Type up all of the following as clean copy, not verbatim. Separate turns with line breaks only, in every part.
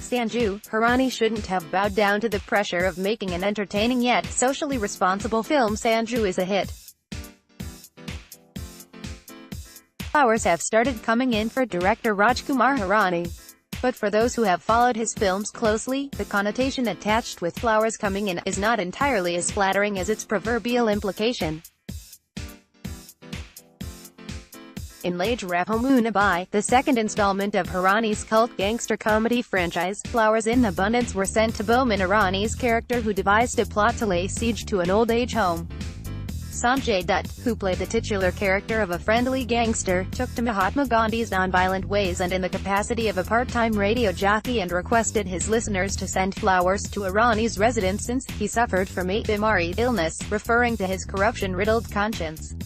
Sanju, Hirani shouldn't have bowed down to the pressure of making an entertaining yet socially responsible film. Sanju is a hit. Flowers have started coming in for director Rajkumar Hirani. But for those who have followed his films closely, the connotation attached with flowers coming in is not entirely as flattering as its proverbial implication. In Laj Rahomunabai, the second installment of Hirani's cult gangster comedy franchise, flowers in abundance were sent to Boman Irani's character, who devised a plot to lay siege to an old-age home. Sanjay Dutt, who played the titular character of a friendly gangster, took to Mahatma Gandhi's nonviolent ways and in the capacity of a part-time radio jockey, and requested his listeners to send flowers to Irani's residence since he suffered from a bimari illness, referring to his corruption-riddled conscience.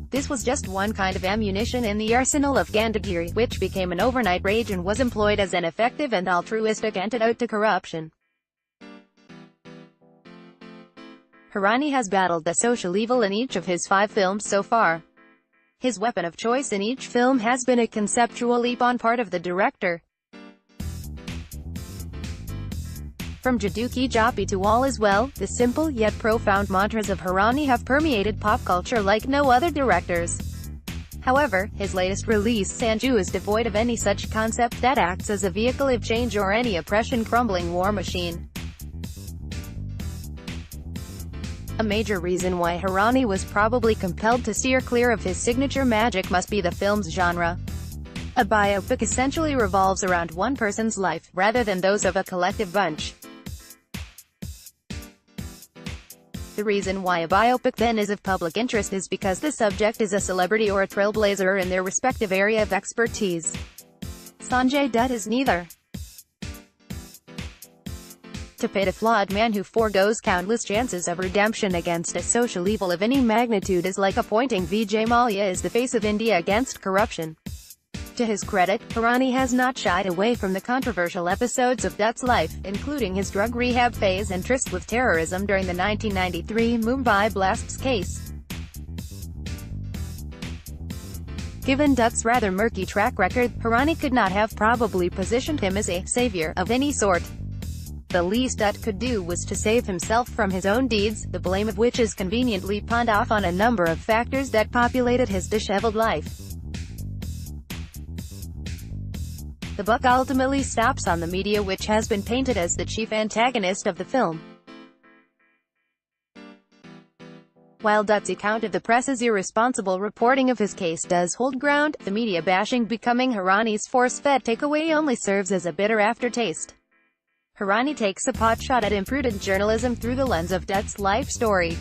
This was just one kind of ammunition in the arsenal of Gandhigiri, which became an overnight rage and was employed as an effective and altruistic antidote to corruption. Hirani has battled the social evil in each of his 5 films so far. His weapon of choice in each film has been a conceptual leap on part of the director. From Jadoo Ki Japi to All Is Well, the simple yet profound mantras of Hirani have permeated pop culture like no other directors. However, his latest release, Sanju, is devoid of any such concept that acts as a vehicle of change or any oppression-crumbling war machine. A major reason why Hirani was probably compelled to steer clear of his signature magic must be the film's genre. A biopic essentially revolves around one person's life, rather than those of a collective bunch. The reason why a biopic then is of public interest is because the subject is a celebrity or a trailblazer in their respective area of expertise. Sanjay Dutt is neither. To pit a flawed man who forgoes countless chances of redemption against a social evil of any magnitude is like appointing Vijay Mallya as the face of India against corruption. To his credit, Hirani has not shied away from the controversial episodes of Dutt's life, including his drug rehab phase and tryst with terrorism during the 1993 Mumbai blasts case. Given Dutt's rather murky track record, Hirani could not have probably positioned him as a savior of any sort. The least Dutt could do was to save himself from his own deeds, the blame of which is conveniently pawned off on a number of factors that populated his disheveled life. The buck ultimately stops on the media, which has been painted as the chief antagonist of the film. While Dutt's account of the press's irresponsible reporting of his case does hold ground, the media bashing becoming Hirani's force-fed takeaway only serves as a bitter aftertaste. Hirani takes a potshot at imprudent journalism through the lens of Dutt's life story.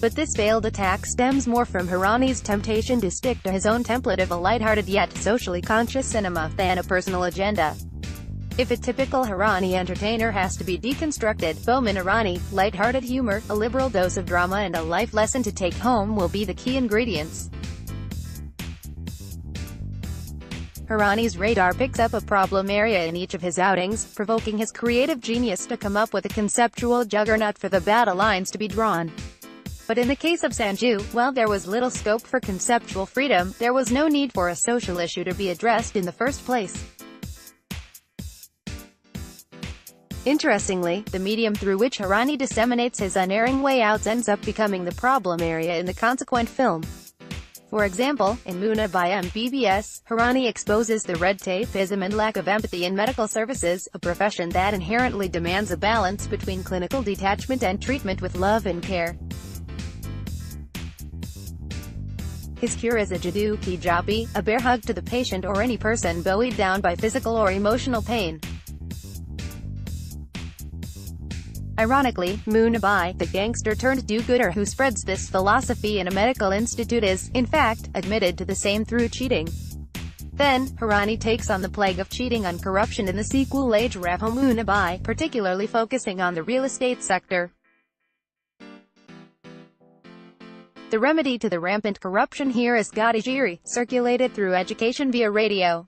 But this failed attack stems more from Hirani's temptation to stick to his own template of a lighthearted yet socially conscious cinema, than a personal agenda. If a typical Hirani entertainer has to be deconstructed, Boman Irani, lighthearted humor, a liberal dose of drama and a life lesson to take home will be the key ingredients. Hirani's radar picks up a problem area in each of his outings, provoking his creative genius to come up with a conceptual juggernaut for the battle lines to be drawn. But in the case of Sanju, while there was little scope for conceptual freedom, there was no need for a social issue to be addressed in the first place. Interestingly, the medium through which Hirani disseminates his unerring way-outs ends up becoming the problem area in the consequent film. For example, in Muna by MBBS, Hirani exposes the red tapeism and lack of empathy in medical services, a profession that inherently demands a balance between clinical detachment and treatment with love and care. His cure is a Jadoo Ki Japi, a bear hug to the patient or any person buoyed down by physical or emotional pain. Ironically, Munabai, the gangster-turned-do-gooder who spreads this philosophy in a medical institute is, in fact, admitted to the same through cheating. Then, Hirani takes on the plague of cheating on corruption in the sequel Laj Rahomunabai, particularly focusing on the real estate sector. The remedy to the rampant corruption here is Gandhigiri, circulated through education via radio.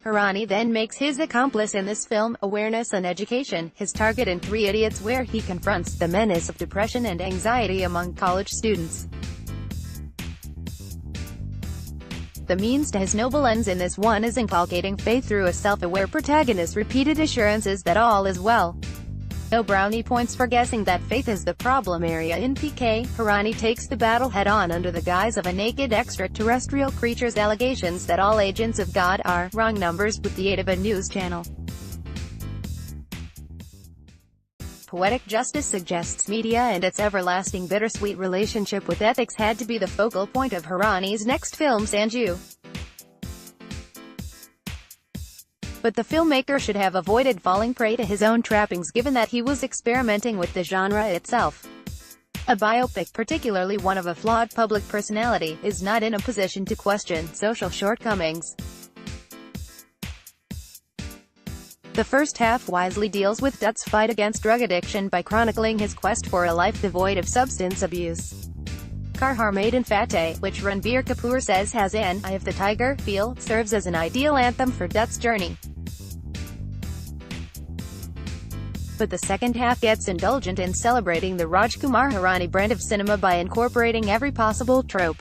Hirani then makes his accomplice in this film, awareness and education, his target in 3 Idiots, where he confronts the menace of depression and anxiety among college students. The means to his noble ends in this one is inculcating faith through a self-aware protagonist's repeated assurances that all is well. No brownie points for guessing that faith is the problem area in PK. Hirani takes the battle head-on under the guise of a naked extraterrestrial creature's allegations that all agents of God are wrong numbers with the aid of a news channel. Poetic justice suggests media and its everlasting bittersweet relationship with ethics had to be the focal point of Hirani's next film Sanju. But the filmmaker should have avoided falling prey to his own trappings given that he was experimenting with the genre itself. A biopic, particularly one of a flawed public personality, is not in a position to question social shortcomings. The first half wisely deals with Dutt's fight against drug addiction by chronicling his quest for a life devoid of substance abuse. Karhar Made in Fateh, which Ranbir Kapoor says has an "Eye of the Tiger" feel, serves as an ideal anthem for Dutt's journey. But the second half gets indulgent in celebrating the Rajkumar Hirani brand of cinema by incorporating every possible trope.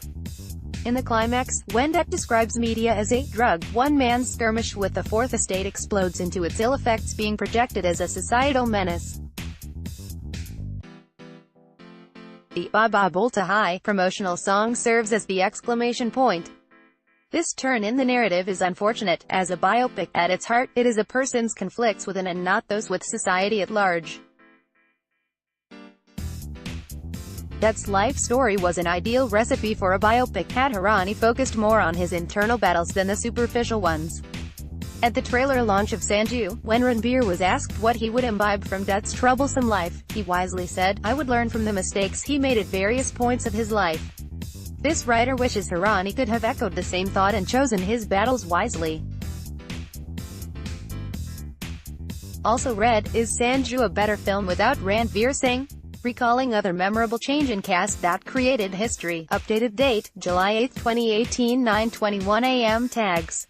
In the climax, when Dutt describes media as a drug, one man's skirmish with the Fourth Estate explodes into its ill effects being projected as a societal menace. The "Baba Bolta Hai" promotional song serves as the exclamation point. This turn in the narrative is unfortunate. As a biopic, at its heart, it is a person's conflicts within and not those with society at large. Dutt's life story was an ideal recipe for a biopic had Hirani focused more on his internal battles than the superficial ones. At the trailer launch of Sanju, when Ranbir was asked what he would imbibe from Dutt's troublesome life, he wisely said, "I would learn from the mistakes he made at various points of his life." This writer wishes Hirani could have echoed the same thought and chosen his battles wisely. Also read, is Sanju a better film without Ranveer Singh? Recalling other memorable change in cast that created history. Updated date, July 8, 2018, 9:21 a.m. Tags